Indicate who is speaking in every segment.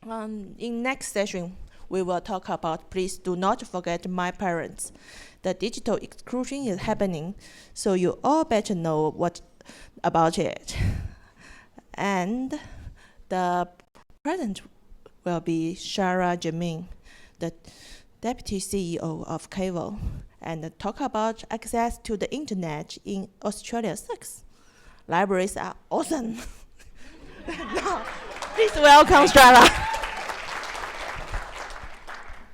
Speaker 1: In next session, we will talk about please do not forget my parents. The digital exclusion is happening, so you all better know what about it. And the present will be Sae Ra Germaine, the Deputy CEO of Cavo, and talk about access to the internet in Australia 6. Libraries are awesome. Now, please welcome Sae Ra.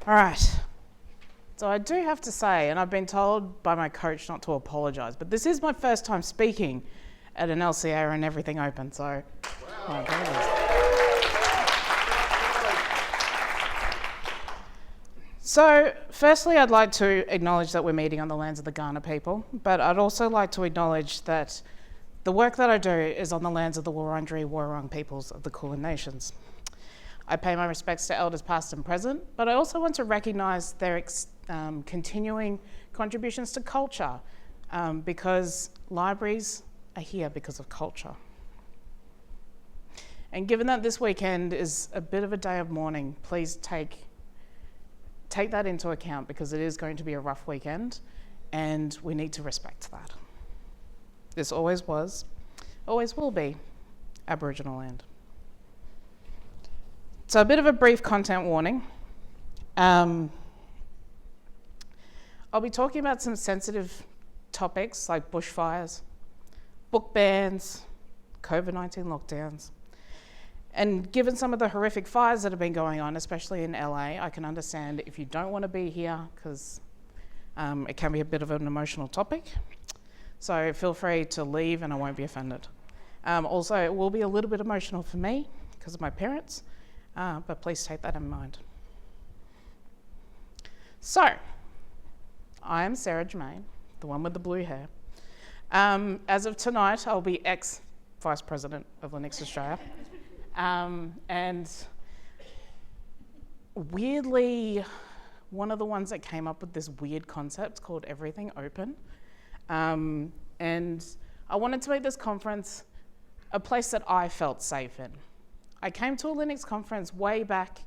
Speaker 2: All right. So I do have to say, and I've been told by my coach not to apologise, but this is my first time speaking at an LCA and everything open, so my apologies. So firstly, I'd like to acknowledge that we're meeting on the lands of the Kaurna people, but I'd also like to acknowledge that the work that I do is on the lands of the Wurundjeri Wurrung peoples of the Kulin Nations. I pay my respects to elders past and present, but I also want to recognise their continuing contributions to culture, because libraries are here because of culture. And given that this weekend is a bit of a day of mourning, please take that into account, because it is going to be a rough weekend and we need to respect that. This always was, always will be Aboriginal land. So a bit of a brief content warning. I'll be talking about some sensitive topics like bushfires, book bans, COVID-19 lockdowns. And given some of the horrific fires that have been going on, especially in LA, I can understand if you don't want to be here, because it can be a bit of an emotional topic. So feel free to leave and I won't be offended. Also, it will be a little bit emotional for me because of my parents, but please take that in mind. So, I am Sae Ra Germaine, the one with the blue hair. As of tonight, I'll be ex-Vice President of Linux Australia. And weirdly, one of the ones that came up with this weird concept called everything open. And I wanted to make this conference a place that I felt safe in. I came to a Linux conference way back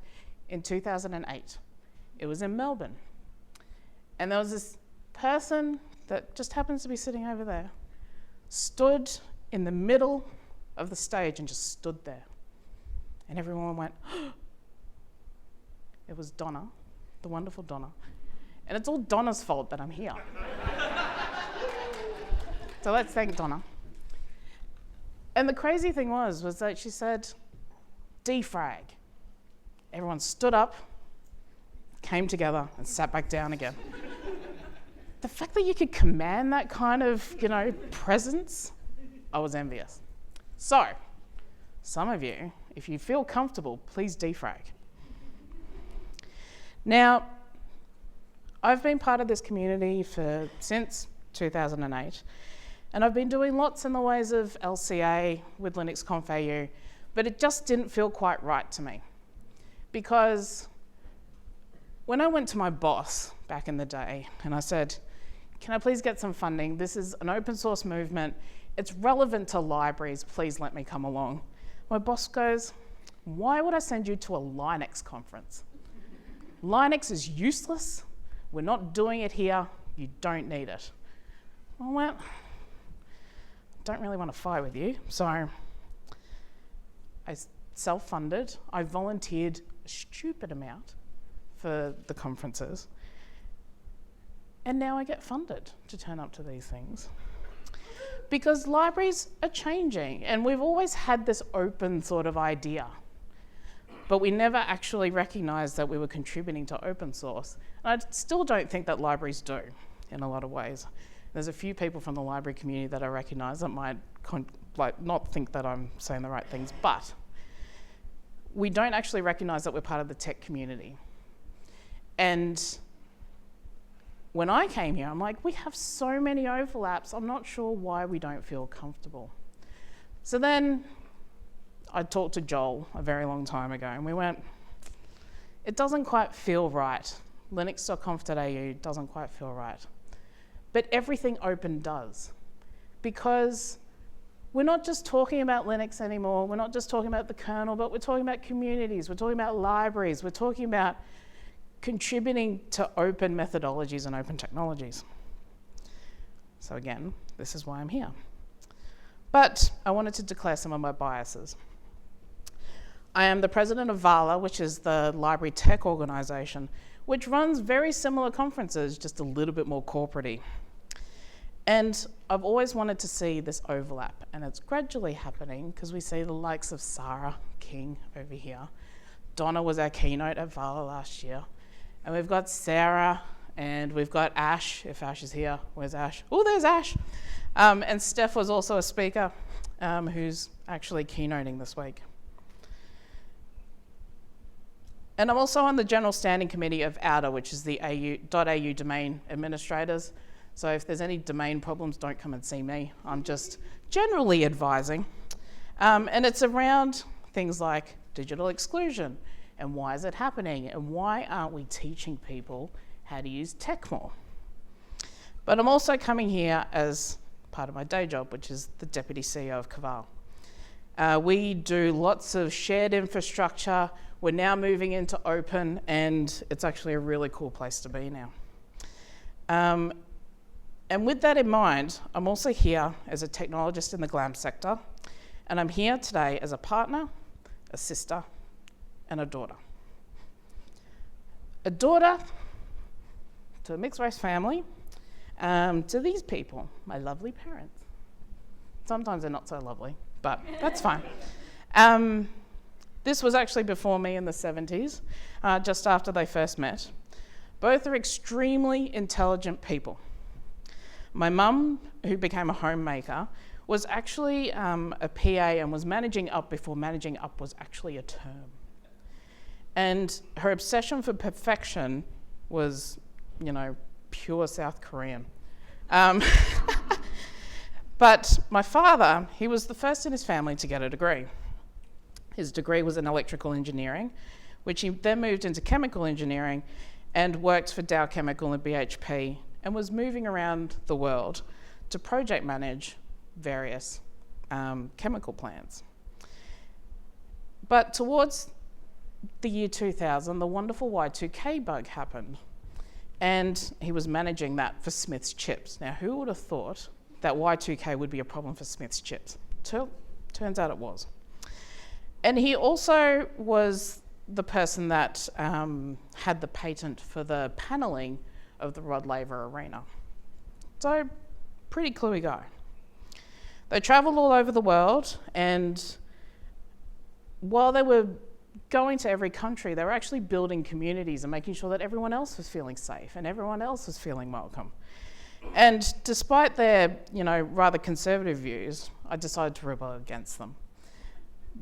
Speaker 2: in 2008. It was in Melbourne. And there was this person that just happens to be sitting over there, stood in the middle of the stage and just stood there. And everyone went, It was Donna, the wonderful Donna. And it's all Donna's fault that I'm here. So let's thank Donna. And the crazy thing was that she said, defrag. Everyone stood up, came together, and sat back down again. The fact that you could command that kind of, presence, I was envious. So, some of you, if you feel comfortable, please defrag. Now, I've been part of this community since 2008, and I've been doing lots in the ways of LCA with linuxconfau, but it just didn't feel quite right to me. Because when I went to my boss back in the day and I said, can I please get some funding? This is an open source movement. It's relevant to libraries. Please let me come along. My boss goes, why would I send you to a Linux conference? Linux is useless. We're not doing it here. You don't need it. I went, don't really want to fight with you. So I self-funded. I volunteered a stupid amount for the conferences. And now I get funded to turn up to these things. Because libraries are changing, and we've always had this open sort of idea. But we never actually recognised that we were contributing to open source. And I still don't think that libraries do, in a lot of ways. There's a few people from the library community that I recognise that might not think that I'm saying the right things, but we don't actually recognise that we're part of the tech community. And when I came here, I'm like, we have so many overlaps, I'm not sure why we don't feel comfortable. So then I talked to Joel a very long time ago, and we went, it doesn't quite feel right. Linux.conf.au doesn't quite feel right. But everything open does. Because we're not just talking about Linux anymore. We're not just talking about the kernel, but we're talking about communities. We're talking about libraries. We're talking about contributing to open methodologies and open technologies. So again, this is why I'm here. But I wanted to declare some of my biases. I am the president of VALA, which is the library tech organisation, which runs very similar conferences, just a little bit more corporate-y. And I've always wanted to see this overlap, and it's gradually happening because we see the likes of Sarah King over here. Donna was our keynote at VALA last year. And we've got Sarah, and we've got Ash, if Ash is here. Where's Ash? Oh, there's Ash. And Steph was also a speaker who's actually keynoting this week. And I'm also on the General Standing Committee of AUDA, which is the .au domain administrators. So if there's any domain problems, don't come and see me. I'm just generally advising. And it's around things like digital exclusion, and why is it happening, and why aren't we teaching people how to use tech more? But I'm also coming here as part of my day job, which is the Deputy CEO of Confau. We do lots of shared infrastructure. We're now moving into open, and it's actually a really cool place to be now. And with that in mind, I'm also here as a technologist in the GLAM sector, and I'm here today as a partner, a sister, and a daughter. A daughter to a mixed race family, to these people, my lovely parents. Sometimes they're not so lovely, but that's fine. This was actually before me in the 70s, just after they first met. Both are extremely intelligent people. My mum, who became a homemaker, was actually a PA and was managing up before managing up was actually a term. And her obsession for perfection was, you know, pure South Korean. But my father, he was the first in his family to get a degree. His degree was in electrical engineering, which he then moved into chemical engineering and worked for Dow Chemical and BHP, and was moving around the world to project manage various chemical plants. But towards the year 2000, the wonderful Y2K bug happened, and he was managing that for Smith's chips. Now, who would have thought that Y2K would be a problem for Smith's chips? Turns out it was. And he also was the person that had the patent for the paneling of the Rod Laver Arena. So, pretty cluey guy. They travelled all over the world, and while they were going to every country, they were actually building communities and making sure that everyone else was feeling safe and everyone else was feeling welcome. And despite their, you know, rather conservative views, I decided to rebel against them.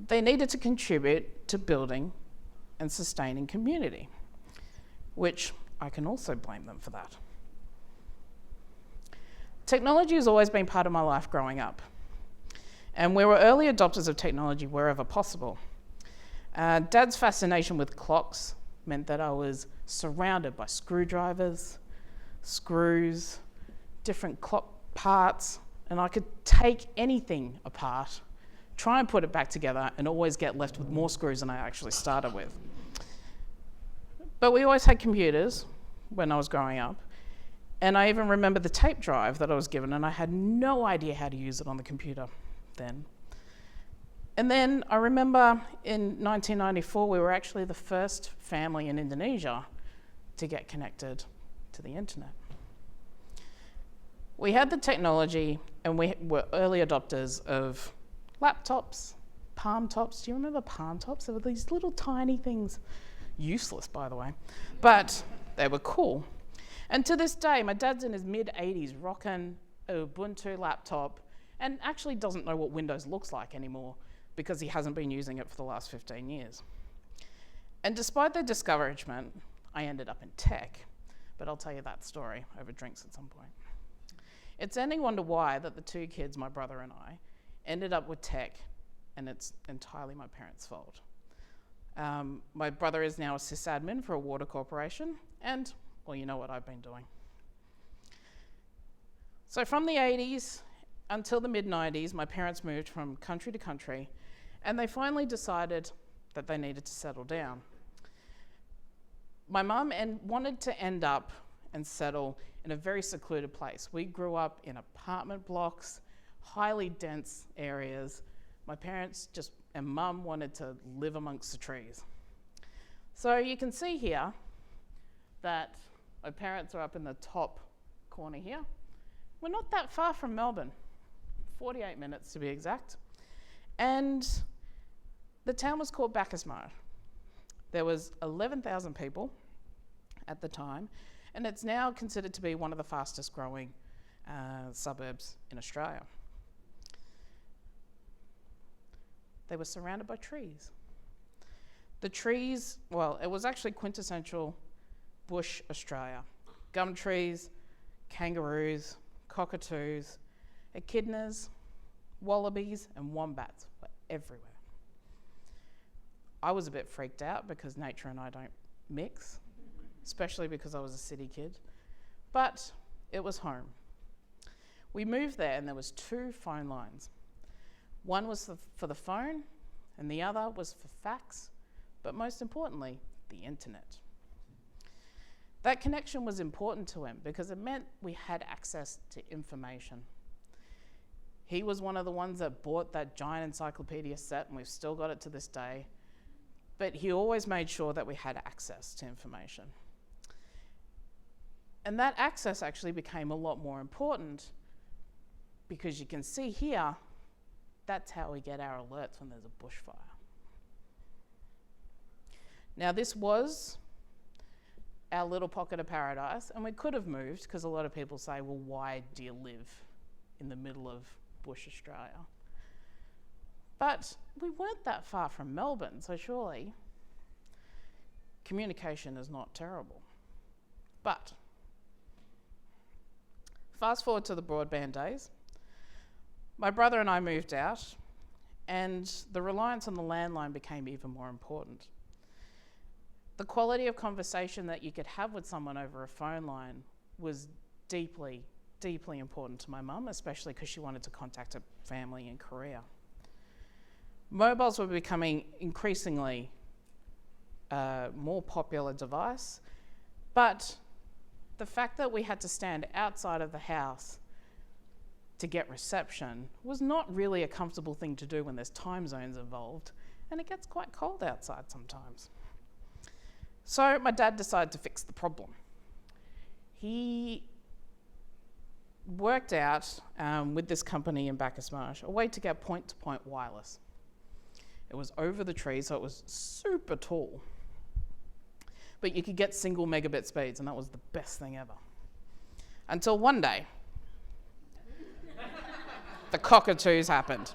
Speaker 2: They needed to contribute to building and sustaining community, which I can also blame them for that. Technology has always been part of my life growing up, and we were early adopters of technology wherever possible. Dad's fascination with clocks meant that I was surrounded by screwdrivers, screws, different clock parts, and I could take anything apart, try and put it back together, and always get left with more screws than I actually started with. But we always had computers when I was growing up, and I even remember the tape drive that I was given, and I had no idea how to use it on the computer then. And then I remember in 1994, we were actually the first family in Indonesia to get connected to the internet. We had the technology, and we were early adopters of laptops, palm tops. Do you remember palm tops? They were these little tiny things, useless by the way, but they were cool. And to this day, my dad's in his mid-80s rocking a Ubuntu laptop and actually doesn't know what Windows looks like anymore because he hasn't been using it for the last 15 years. And despite their discouragement, I ended up in tech, but I'll tell you that story over drinks at some point. It's any wonder why that the two kids, my brother and I, ended up with tech, and it's entirely my parents' fault. My brother is now a sysadmin for a water corporation, and, well, you know what I've been doing. So from the 80s, until the mid-90s, my parents moved from country to country, and they finally decided that they needed to settle down. My mum wanted to end up and settle in a very secluded place. We grew up in apartment blocks, highly dense areas. My parents and mum wanted to live amongst the trees. So you can see here that my parents are up in the top corner here. We're not that far from Melbourne, 48 minutes to be exact. And the town was called Bacchus Marsh. There was 11,000 people at the time, and it's now considered to be one of the fastest growing suburbs in Australia. They were surrounded by trees. The trees, well, it was actually quintessential bush Australia. Gum trees, kangaroos, cockatoos, echidnas, wallabies, and wombats were everywhere. I was a bit freaked out because nature and I don't mix, especially because I was a city kid, but it was home. We moved there and there was 2 phone lines. One was for the phone and the other was for fax, but most importantly, the internet. That connection was important to him because it meant we had access to information. He was one of the ones that bought that giant encyclopedia set, and we've still got it to this day, but he always made sure that we had access to information. And that access actually became a lot more important because you can see here, that's how we get our alerts when there's a bushfire. Now this was our little pocket of paradise, and we could have moved because a lot of people say, well, why do you live in the middle of bush Australia? But we weren't that far from Melbourne, so surely communication is not terrible. But fast forward to the broadband days. My brother and I moved out, and the reliance on the landline became even more important. The quality of conversation that you could have with someone over a phone line was deeply, deeply important to my mum, especially because she wanted to contact her family in Korea. Mobiles were becoming increasingly more popular device, but the fact that we had to stand outside of the house to get reception was not really a comfortable thing to do when there's time zones involved, and it gets quite cold outside sometimes. So my dad decided to fix the problem. He worked out with this company in Bacchus Marsh a way to get point-to-point wireless. It was over the tree, so it was super tall. But you could get single megabit speeds, and that was the best thing ever. Until one day, the cockatoos happened.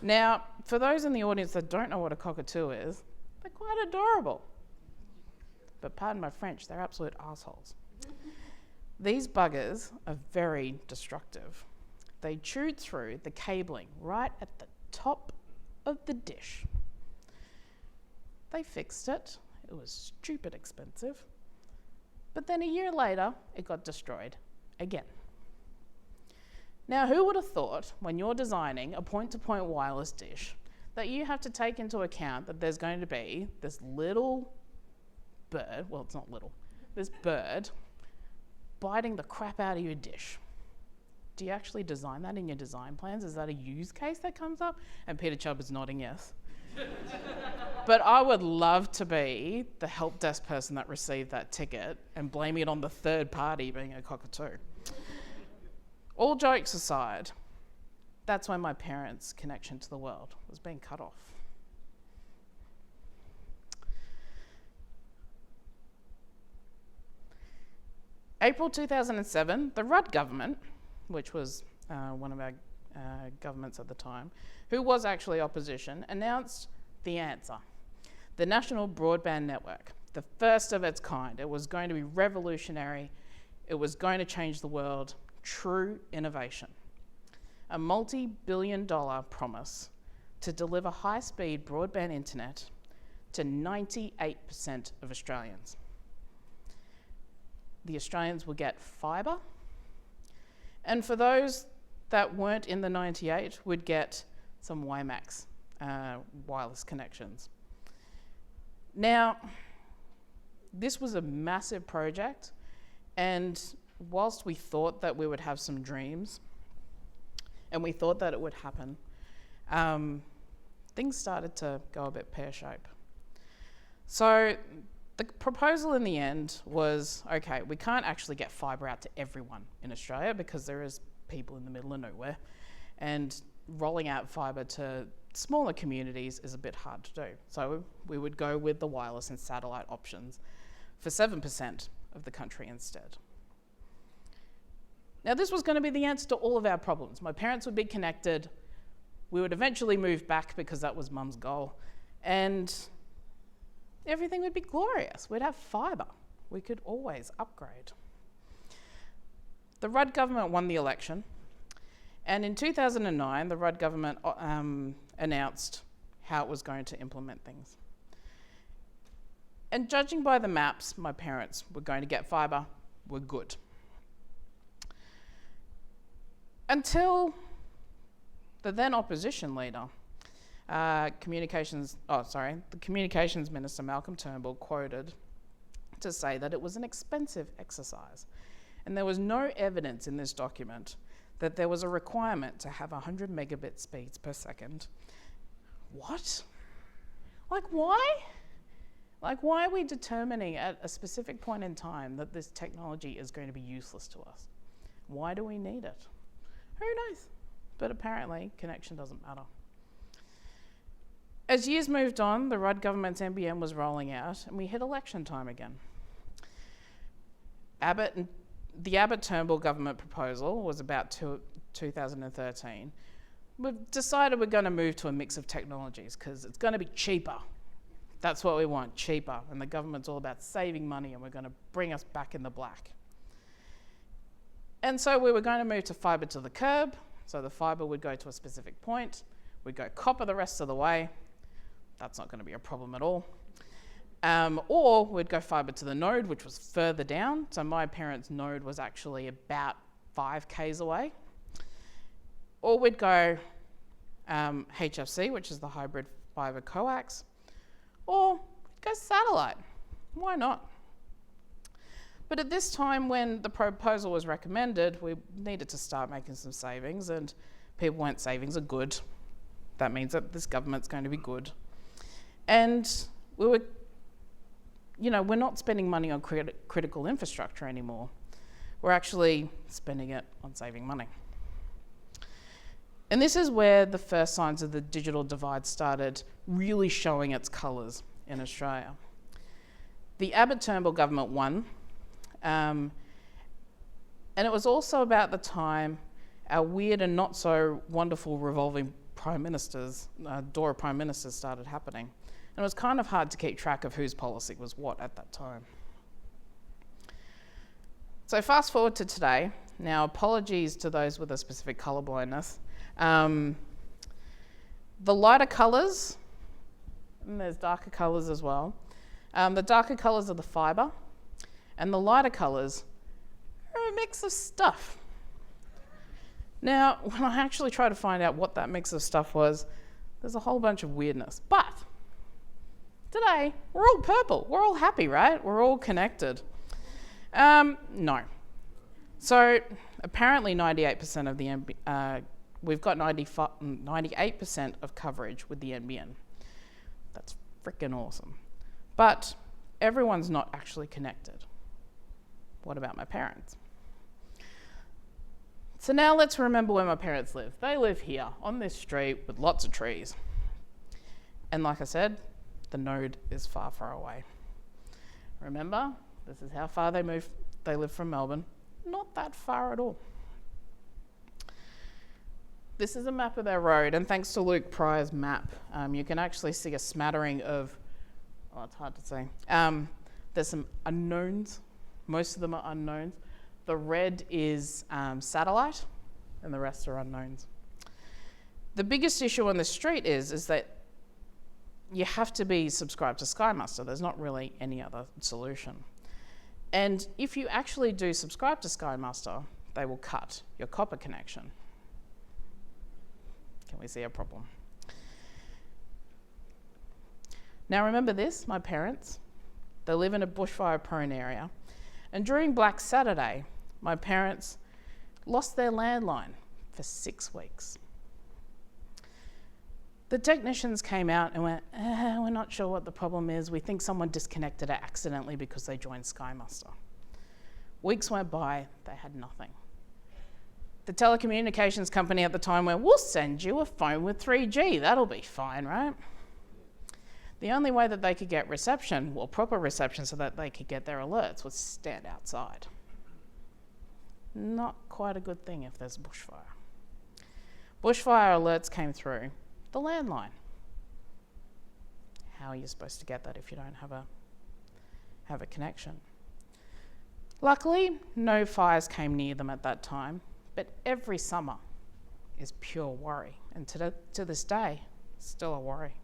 Speaker 2: Now, for those in the audience that don't know what a cockatoo is, they're quite adorable. But pardon my French, they're absolute assholes. These buggers are very destructive. They chewed through the cabling right at the top of the dish. They fixed it. It was stupid expensive. But then a year later, it got destroyed again. Now, who would have thought when you're designing a point-to-point wireless dish that you have to take into account that there's going to be this little bird, well, it's not little, this bird biting the crap out of your dish? Do you actually design that in your design plans? Is that a use case that comes up? And Peter Chubb is nodding yes. But I would love to be the help desk person that received that ticket and blaming it on the third party being a cockatoo. All jokes aside, that's when my parents' connection to the world was being cut off. April 2007, the Rudd government, which was one of our governments at the time, who was actually opposition, announced the answer, the National Broadband Network, the first of its kind. It was going to be revolutionary. It was going to change the world. True innovation. A multi-billion-dollar promise to deliver high-speed broadband internet to 98% of Australians. The Australians will get fibre, and for those that weren't in the 98 would get some WiMAX wireless connections. Now, this was a massive project, and whilst we thought that we would have some dreams, and we thought that it would happen, things started to go a bit pear-shaped. So the proposal in the end was, okay, we can't actually get fibre out to everyone in Australia because there is people in the middle of nowhere, and rolling out fibre to smaller communities is a bit hard to do. So we would go with the wireless and satellite options for 7% of the country instead. Now, this was going to be the answer to all of our problems. My parents would be connected. We would eventually move back because that was Mum's goal. And everything would be glorious. We'd have fibre. We could always upgrade. The Rudd government won the election. And in 2009, the Rudd government announced how it was going to implement things. And judging by the maps, my parents were going to get fibre. We're good. Until the then opposition leader, the Communications Minister Malcolm Turnbull quoted to say that it was an expensive exercise. And there was no evidence in this document that there was a requirement to have 100 megabit speeds per second. What? Like, why? Like, why are we determining at a specific point in time that this technology is going to be useless to us? Why do we need it? Who knows? But apparently, connection doesn't matter. As years moved on, the Rudd government's NBN was rolling out, and we hit election time again. The Abbott-Turnbull government proposal was about 2013. We've decided we're going to move to a mix of technologies because it's going to be cheaper. That's what we want, cheaper. And the government's all about saving money, and we're going to bring us back in the black. And so we were going to move to fibre to the curb. So the fibre would go to a specific point. We'd go copper the rest of the way. That's not going to be a problem at all. Or we'd go fibre to the node, which was further down. So my parents' node was actually about 5 k's away. Or we'd go HFC, which is the hybrid fibre coax. Or we'd go satellite. Why not? But at this time, when the proposal was recommended, we needed to start making some savings, and people went, savings are good. That means that this government's going to be good. And we were, we're not spending money on critical infrastructure anymore. We're actually spending it on saving money. And this is where the first signs of the digital divide started really showing its colours in Australia. The Abbott-Turnbull government won. And it was also about the time our weird and not so wonderful revolving prime ministers, door of prime ministers started happening. And it was kind of hard to keep track of whose policy was what at that time. So fast forward to today. Now, apologies to those with a specific colour blindness. The lighter colours, and there's darker colours as well. The darker colours are the fibre. And the lighter colours are a mix of stuff. Now, when I actually try to find out what that mix of stuff was, there's a whole bunch of weirdness. But today, we're all purple. We're all happy, right? We're all connected. No. So apparently 98% of the we've got 98% of coverage with the NBN. That's freaking awesome. But everyone's not actually connected. What about my parents? So now let's remember where my parents live. They live here on this street with lots of trees. And like I said, the node is far, far away. Remember, this is how far they live from Melbourne. Not that far at all. This is a map of their road, and thanks to Luke Pryor's map, you can actually see a smattering of, it's hard to say. There's some unknowns. Most of them are unknowns. The red is satellite, and the rest are unknowns. The biggest issue on the street is that you have to be subscribed to Sky Muster. There's not really any other solution. And if you actually do subscribe to Sky Muster, they will cut your copper connection. Can we see a problem? Now remember this, my parents, they live in a bushfire-prone area. And during Black Saturday, my parents lost their landline for 6 weeks. The technicians came out and went, we're not sure what the problem is. We think someone disconnected it accidentally because they joined Sky Muster. Weeks went by, they had nothing. The telecommunications company at the time went, we'll send you a phone with 3G, that'll be fine, right? The only way that they could get reception, well, proper reception so that they could get their alerts, was stand outside. Not quite a good thing if there's a bushfire. Bushfire alerts came through the landline. How are you supposed to get that if you don't have a connection? Luckily, no fires came near them at that time, but every summer is pure worry, and to this day, still a worry.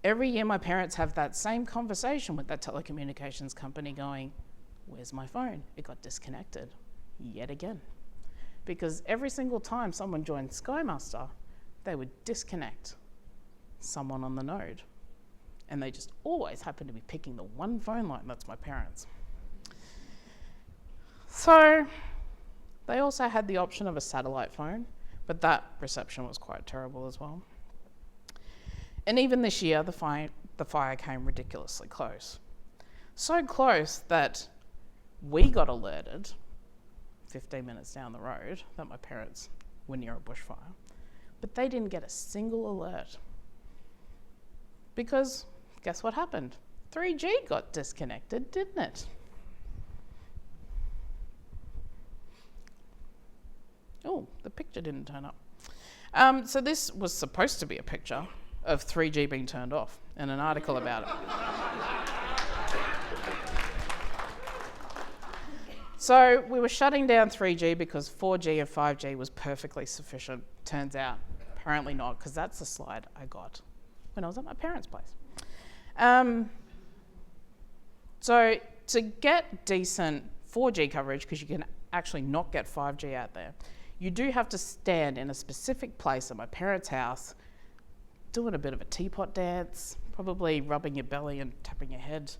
Speaker 2: Every year my parents have that same conversation with that telecommunications company going, where's my phone? It got disconnected yet again. Because every single time someone joined Sky Muster, they would disconnect someone on the node. And they just always happen to be picking the one phone line that's my parents. So they also had the option of a satellite phone, but that reception was quite terrible as well. And even this year, the fire came ridiculously close. So close that we got alerted 15 minutes down the road that my parents were near a bushfire, but they didn't get a single alert. Because guess what happened? 3G got disconnected, didn't it? Oh, the picture didn't turn up. So this was supposed to be a picture of 3G being turned off and an article about it. So we were shutting down 3G because 4G and 5G was perfectly sufficient. Turns out, apparently not, because that's the slide I got when I was at my parents' place. So to get decent 4G coverage, because you can actually not get 5G out there, you do have to stand in a specific place at my parents' house, doing a bit of a teapot dance, probably rubbing your belly and tapping your head.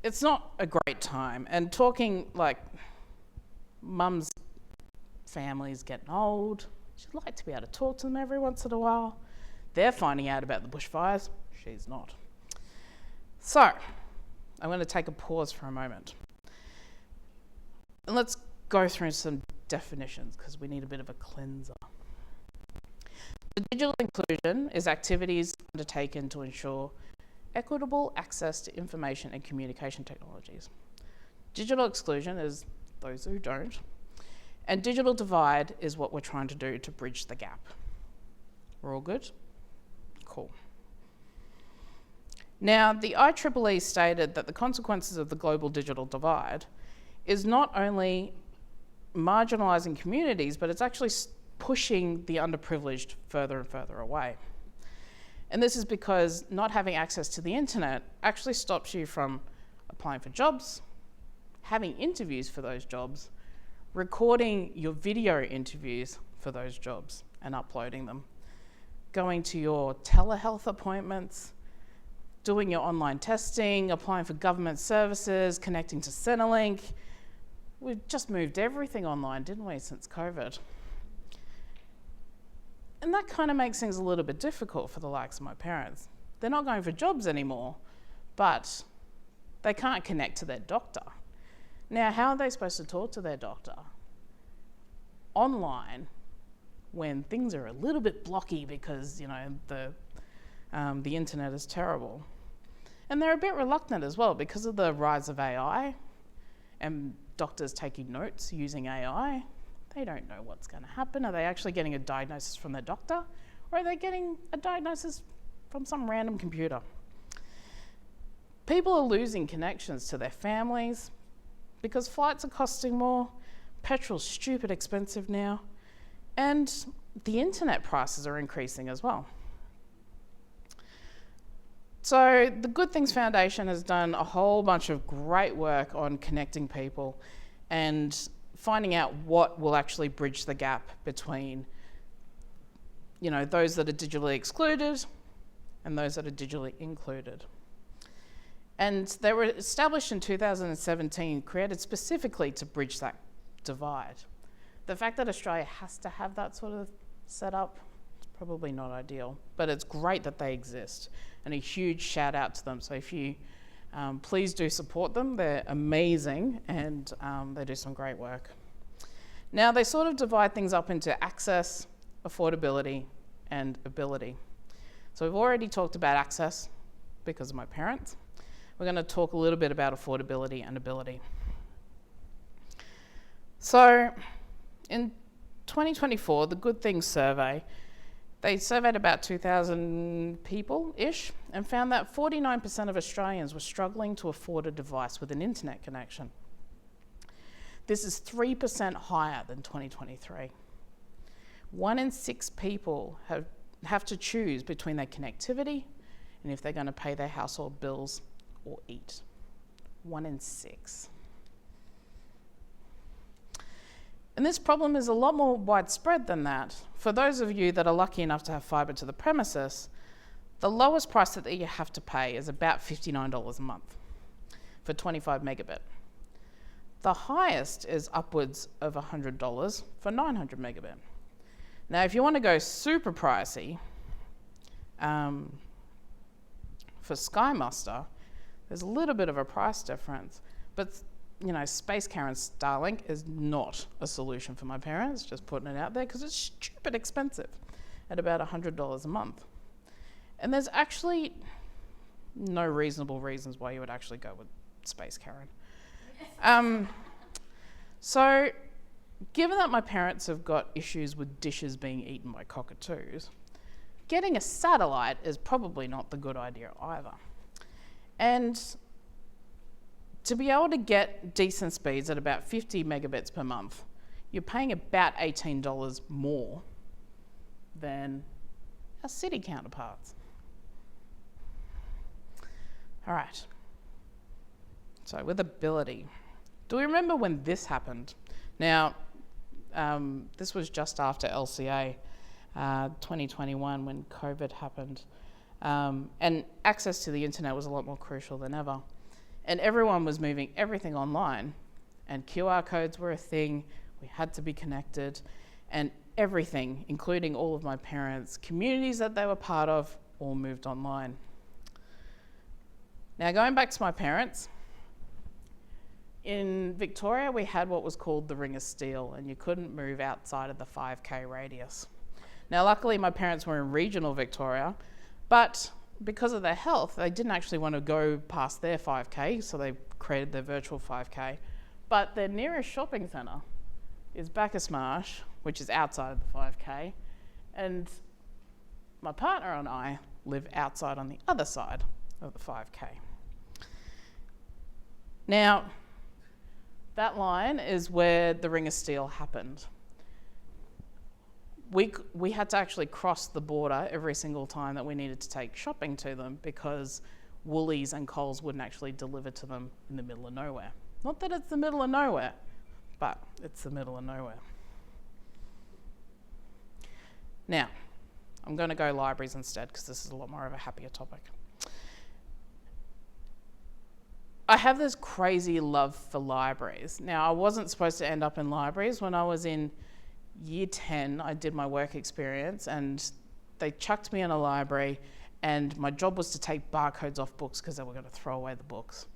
Speaker 2: It's not a great time. And talking like mum's family's getting old, she'd like to be able to talk to them every once in a while. They're finding out about the bushfires, she's not. So, I'm going to take a pause for a moment. And let's go through some definitions because we need a bit of a cleanser. The digital inclusion is activities undertaken to ensure equitable access to information and communication technologies. Digital exclusion is those who don't. And digital divide is what we're trying to do to bridge the gap. We're all good? Cool. Now, the IEEE stated that the consequences of the global digital divide is not only marginalising communities, but it's actually pushing the underprivileged further and further away. And this is because not having access to the internet actually stops you from applying for jobs, having interviews for those jobs, recording your video interviews for those jobs and uploading them, going to your telehealth appointments, doing your online testing, applying for government services, connecting to Centerlink. We've just moved everything online, didn't we, since COVID? And that kind of makes things a little bit difficult for the likes of my parents. They're not going for jobs anymore, but they can't connect to their doctor. Now, how are they supposed to talk to their doctor online when things are a little bit blocky because, you know, the internet is terrible? And they're a bit reluctant as well because of the rise of AI and doctors taking notes using AI. They don't know what's going to happen. Are they actually getting a diagnosis from their doctor, or are they getting a diagnosis from some random computer? People are losing connections to their families because flights are costing more, petrol's stupid expensive now, and the internet prices are increasing as well. So the Good Things Foundation has done a whole bunch of great work on connecting people and finding out what will actually bridge the gap between those that are digitally excluded and those that are digitally included. And they were established in 2017, created specifically to bridge that divide. The fact that Australia has to have that sort of setup, it's probably not ideal, but it's great that they exist, and a huge shout out to them. So if you please do support them, they're amazing, and they do some great work. Now they sort of divide things up into access, affordability, and ability. So we've already talked about access because of my parents. We're going to talk a little bit about affordability and ability. So in 2024, the Good Things survey, they surveyed about 2,000 people-ish and found that 49% of Australians were struggling to afford a device with an internet connection. This is 3% higher than 2023. 1 in 6 people have to choose between their connectivity and if they're going to pay their household bills or eat. 1 in 6. And this problem is a lot more widespread than that. For those of you that are lucky enough to have fibre to the premises, the lowest price that you have to pay is about $59 a month for 25 megabit. The highest is upwards of $100 for 900 megabit. Now, if you want to go super pricey, for Sky Muster, there's a little bit of a price difference, but Space Karen Starlink is not a solution for my parents, just putting it out there, because it's stupid expensive at about $100 a month. And there's actually no reasonable reasons why you would actually go with Space Karen. So given that my parents have got issues with dishes being eaten by cockatoos, getting a satellite is probably not the good idea either. And to be able to get decent speeds at about 50 megabits per month, you're paying about $18 more than our city counterparts. All right. So with ability, do we remember when this happened? Now, this was just after LCA 2021 when COVID happened. And access to the internet was a lot more crucial than ever. And everyone was moving everything online, and QR codes were a thing. We had to be connected, and everything, including all of my parents' communities that they were part of, all moved online. Now, going back to my parents, in Victoria, we had what was called the Ring of Steel, and you couldn't move outside of the 5K radius. Now, luckily, my parents were in regional Victoria, but because of their health, they didn't actually want to go past their 5K, so they created their virtual 5K. But their nearest shopping centre is Bacchus Marsh, which is outside of the 5K, and my partner and I live outside on the other side of the 5K. Now, that line is where the Ring of Steel happened. We had to actually cross the border every single time that we needed to take shopping to them because Woolies and Coles wouldn't actually deliver to them in the middle of nowhere. Not that it's the middle of nowhere, but it's the middle of nowhere. Now, I'm going to go libraries instead because this is a lot more of a happier topic. I have this crazy love for libraries. Now, I wasn't supposed to end up in libraries. When I was in year 10, I did my work experience and they chucked me in a library and my job was to take barcodes off books because they were going to throw away the books.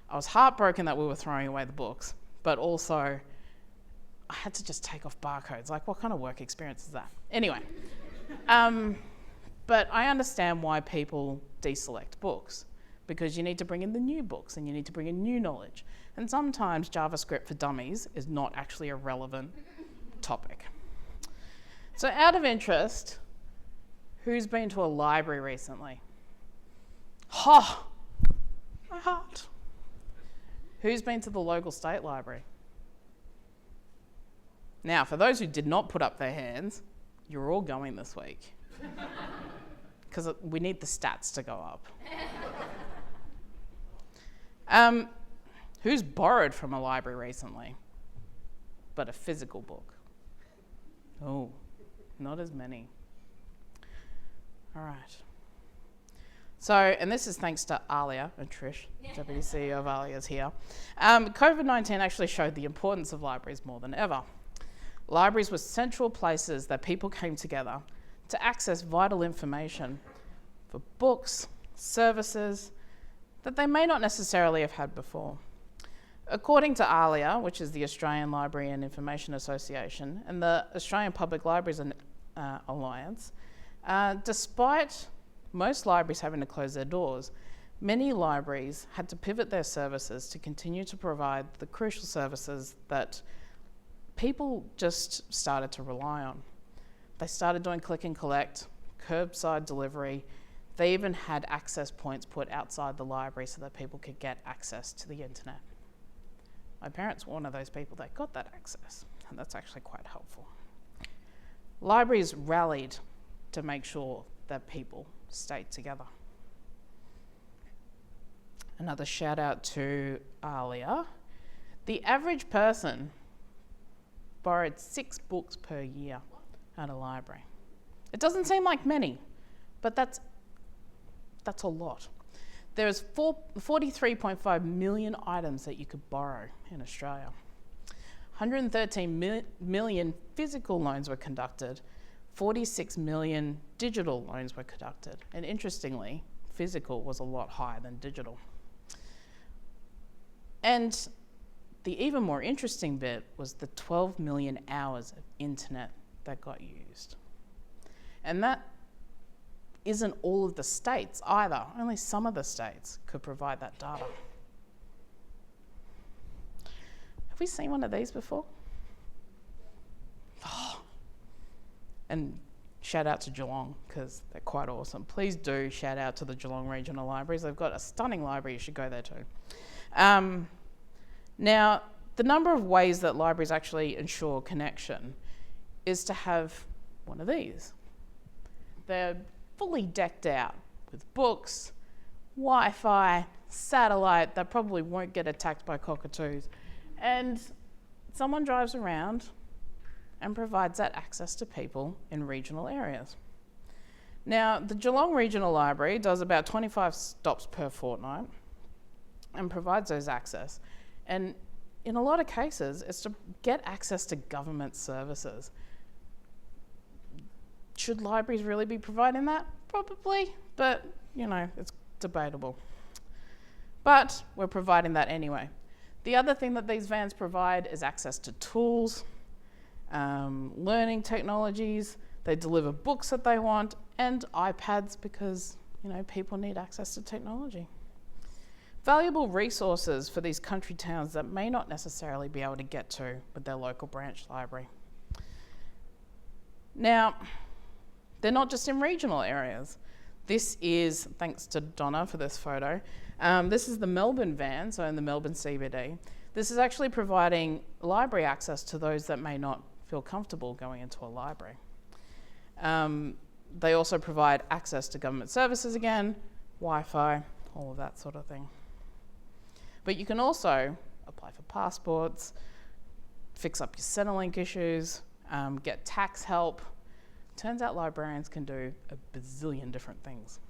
Speaker 2: I was heartbroken that we were throwing away the books, but also I had to just take off barcodes. Like, what kind of work experience is that? Anyway, but I understand why people deselect books, because you need to bring in the new books and you need to bring in new knowledge. And sometimes JavaScript for dummies is not actually a relevant topic. So out of interest, who's been to a library recently? Ha! My heart. Who's been to the local state library? Now, for those who did not put up their hands, you're all going this week. Because we need the stats to go up. Who's borrowed from a library recently? But a physical book? Oh, not as many. All right. So, and this is thanks to Alia and Trish, Deputy CEO of Alia is here. COVID-19 actually showed the importance of libraries more than ever. Libraries were central places that people came together to access vital information for books, services that they may not necessarily have had before. According to ALIA, which is the Australian Library and Information Association, and the Australian Public Libraries Alliance, despite most libraries having to close their doors, many libraries had to pivot their services to continue to provide the crucial services that people just started to rely on. They started doing click and collect, curbside delivery. They even had access points put outside the library so that people could get access to the internet. My parents were one of those people that got that access, and that's actually quite helpful. Libraries rallied to make sure that people stayed together. Another shout out to Alia. The average person borrowed 6 books per year at a library. It doesn't seem like many, but that's a lot. There's 43.5 million items that you could borrow in Australia. 113 million physical loans were conducted. 46 million digital loans were conducted. And interestingly, physical was a lot higher than digital. And the even more interesting bit was the 12 million hours of internet that got used. And that isn't all of the states either. Only some of the states could provide that data. Have we seen one of these before? Oh. And shout out to Geelong, because they're quite awesome. Please do shout out to the Geelong Regional Libraries. They've got a stunning library. You should go there too. Now, the number of ways that libraries actually ensure connection is to have one of these. They're fully decked out with books, Wi-Fi, satellite that probably won't get attacked by cockatoos. And someone drives around and provides that access to people in regional areas. Now, the Geelong Regional Library does about 25 stops per fortnight and provides those access. And in a lot of cases, it's to get access to government services. Should libraries really be providing that? Probably, but it's debatable. But we're providing that anyway. The other thing that these vans provide is access to tools, learning technologies. They deliver books that they want and iPads because, people need access to technology. Valuable resources for these country towns that may not necessarily be able to get to with their local branch library. Now, they're not just in regional areas. This is, thanks to Donna for this photo, this is the Melbourne van, so in the Melbourne CBD. This is actually providing library access to those that may not feel comfortable going into a library. They also provide access to government services again, Wi-Fi, all of that sort of thing. But you can also apply for passports, fix up your Centerlink issues, get tax help. Turns out librarians can do a bazillion different things.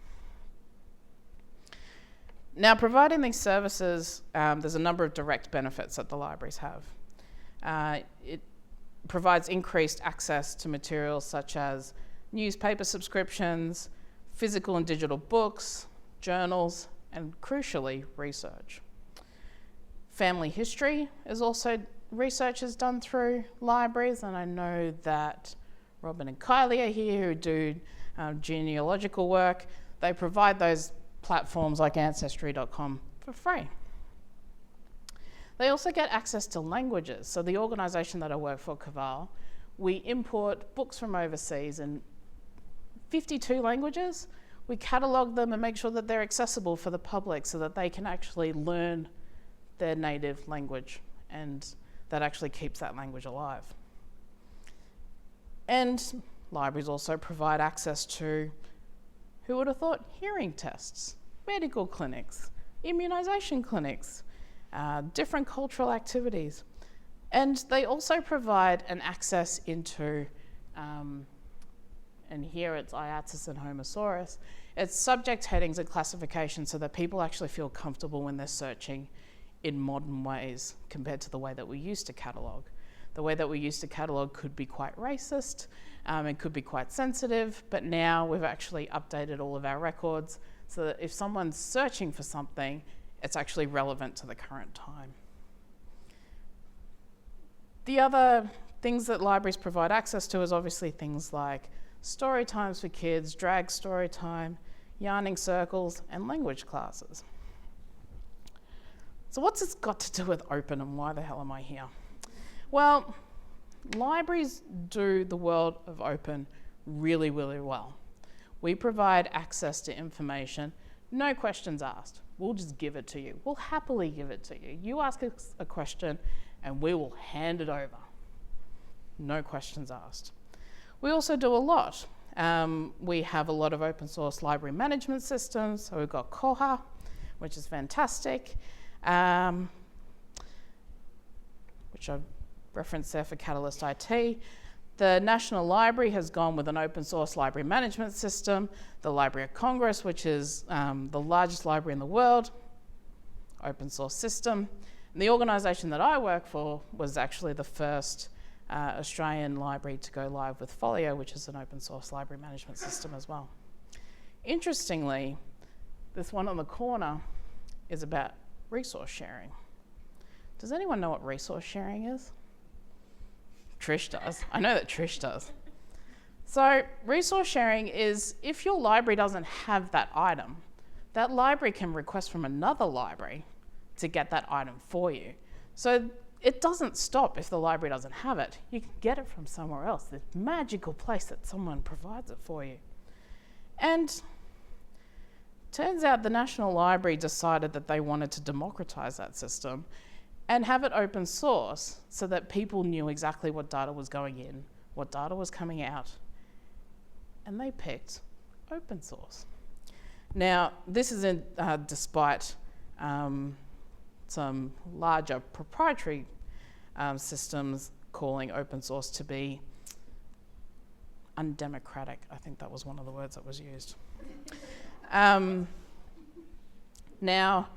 Speaker 2: Now, providing these services, there's a number of direct benefits that the libraries have. It provides increased access to materials such as newspaper subscriptions, physical and digital books, journals, and crucially, research. Family history is also research is done through libraries, and I know that Robin and Kylie are here who do genealogical work. They provide those platforms like Ancestry.com for free. They also get access to languages. So the organisation that I work for, Caval, we import books from overseas in 52 languages. We catalogue them and make sure that they're accessible for the public so that they can actually learn their native language, and that actually keeps that language alive. And libraries also provide access to, who would have thought, hearing tests, medical clinics, immunisation clinics, different cultural activities. And they also provide an access into and here it's Iatus and Homosaurus. It's subject headings and classification so that people actually feel comfortable when they're searching in modern ways compared to the way that we used to catalogue. The way that we used to catalogue could be quite racist, it could be quite sensitive, but now we've actually updated all of our records so that if someone's searching for something, it's actually relevant to the current time. The other things that libraries provide access to is obviously things like story times for kids, drag story time, yarning circles, and language classes. So what's this got to do with open and why the hell am I here? Well, libraries do the world of open really, really well. We provide access to information, no questions asked. We'll just give it to you. We'll happily give it to you. You ask us a question and we will hand it over. No questions asked. We also do a lot. We have a lot of open source library management systems. So we've got Koha, which is fantastic, which I've referenced there for Catalyst IT. The National Library has gone with an open source library management system. The Library of Congress, which is the largest library in the world, open source system. And the organisation that I work for was actually the first Australian library to go live with Folio, which is an open source library management system as well. Interestingly, this one on the corner is about resource sharing. Does anyone know what resource sharing is? Trish does. I know that Trish does. So resource sharing is if your library doesn't have that item, that library can request from another library to get that item for you. So it doesn't stop if the library doesn't have it. You can get it from somewhere else, this magical place that someone provides it for you. And turns out the National Library decided that they wanted to democratise that system and have it open source so that people knew exactly what data was going in, what data was coming out, and they picked open source. Now, this is despite some larger proprietary systems calling open source to be undemocratic. I think that was one of the words that was used. Now,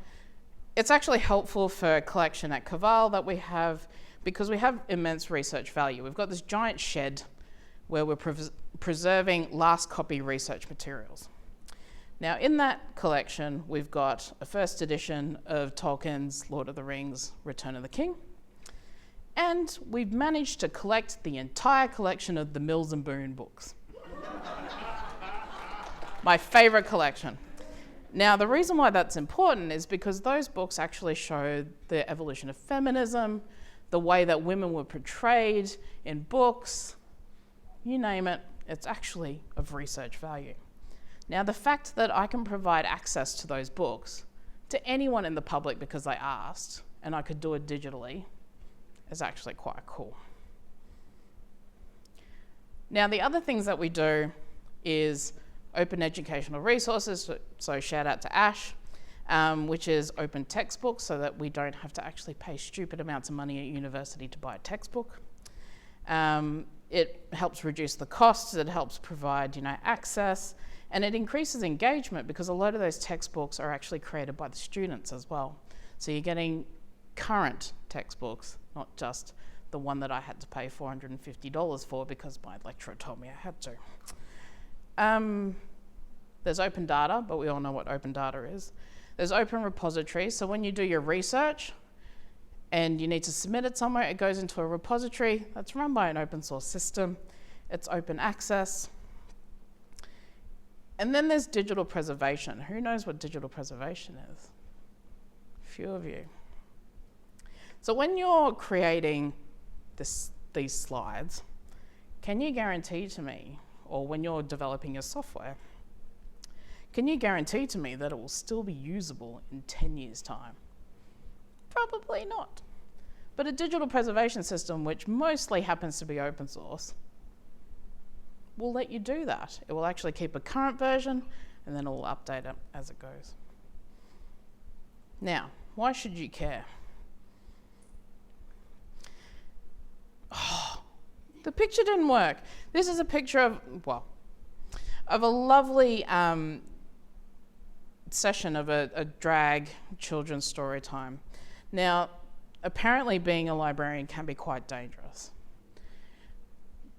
Speaker 2: it's actually helpful for collection at Caval that we have, because we have immense research value. We've got this giant shed where we're preserving last copy research materials. Now, in that collection, we've got a first edition of Tolkien's Lord of the Rings, Return of the King, and we've managed to collect the entire collection of the Mills and Boon books. My favourite collection. Now, the reason why that's important is because those books actually show the evolution of feminism, the way that women were portrayed in books, you name it, it's actually of research value. Now, the fact that I can provide access to those books to anyone in the public because they asked, and I could do it digitally, is actually quite cool. Now, the other things that we do is open educational resources, so shout out to Ash, which is open textbooks so that we don't have to actually pay stupid amounts of money at university to buy a textbook. It helps reduce the costs, it helps provide, access, and it increases engagement because a lot of those textbooks are actually created by the students as well. So you're getting current textbooks, not just the one that I had to pay $450 for because my lecturer told me I had to. There's open data, but we all know what open data is. There's open repositories, so when you do your research and you need to submit it somewhere, it goes into a repository that's run by an open source system. It's open access. And then there's digital preservation. Who knows what digital preservation is? A few of you. So when you're creating these slides, can you guarantee to me, or when you're developing your software, can you guarantee to me that it will still be usable in 10 years' time? Probably not. But a digital preservation system, which mostly happens to be open source, will let you do that. It will actually keep a current version and then it will update it as it goes. Now, why should you care? Oh, the picture didn't work. This is a picture of, well, I have a lovely session of a drag children's story time. Now, apparently being a librarian can be quite dangerous.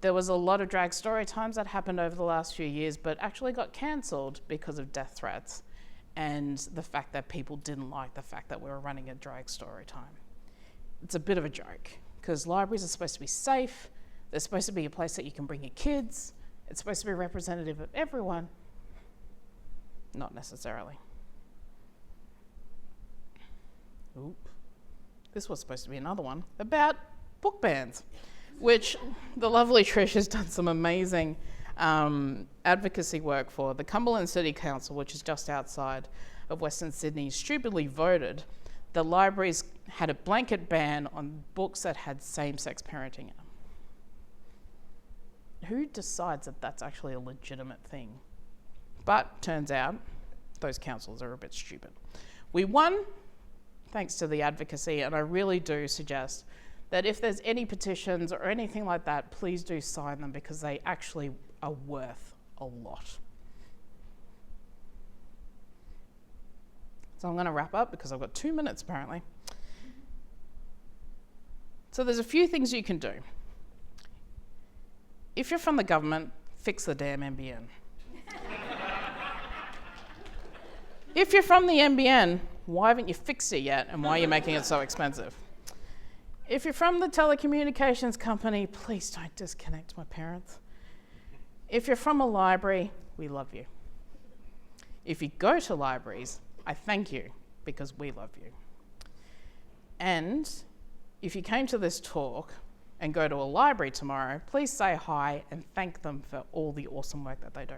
Speaker 2: There was a lot of drag story times that happened over the last few years, but actually got cancelled because of death threats and the fact that people didn't like the fact that we were running a drag story time. It's a bit of a joke, because libraries are supposed to be safe, they're supposed to be a place that you can bring your kids, it's supposed to be representative of everyone. Not necessarily. Oop. This was supposed to be another one about book bans, which the lovely Trish has done some amazing advocacy work for. The Cumberland City Council, which is just outside of Western Sydney, stupidly voted the libraries had a blanket ban on books that had same-sex parenting in them. Who decides that that's actually a legitimate thing? But turns out those councils are a bit stupid. We won thanks to the advocacy, and I really do suggest that if there's any petitions or anything like that, please do sign them, because they actually are worth a lot. So I'm going to wrap up because I've got 2 minutes apparently. So there's a few things you can do. If you're from the government, fix the damn NBN. If you're from the NBN, why haven't you fixed it yet, and why are you making it so expensive? If you're from the telecommunications company, please don't disconnect my parents. If you're from a library, we love you. If you go to libraries, I thank you, because we love you. And if you came to this talk and go to a library tomorrow, please say hi and thank them for all the awesome work that they do.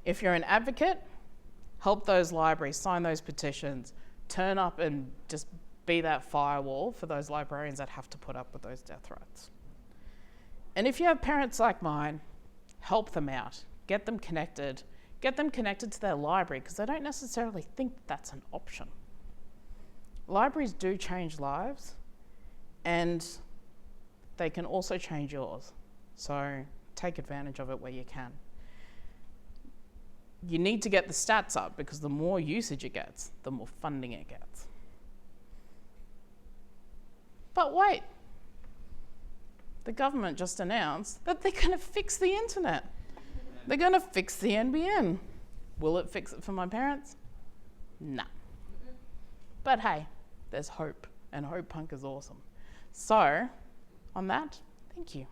Speaker 2: If you're an advocate, help those libraries, sign those petitions, turn up and just be that firewall for those librarians that have to put up with those death threats. And if you have parents like mine, help them out, get them connected to their library, because they don't necessarily think that's an option. Libraries do change lives, and they can also change yours. So take advantage of it where you can. You need to get the stats up, because the more usage it gets, the more funding it gets. But wait, the government just announced that they're going to fix the internet. They're going to fix the NBN. Will it fix it for my parents? Nah. But hey, there's hope, and Hope Punk is awesome. So, on that, thank you.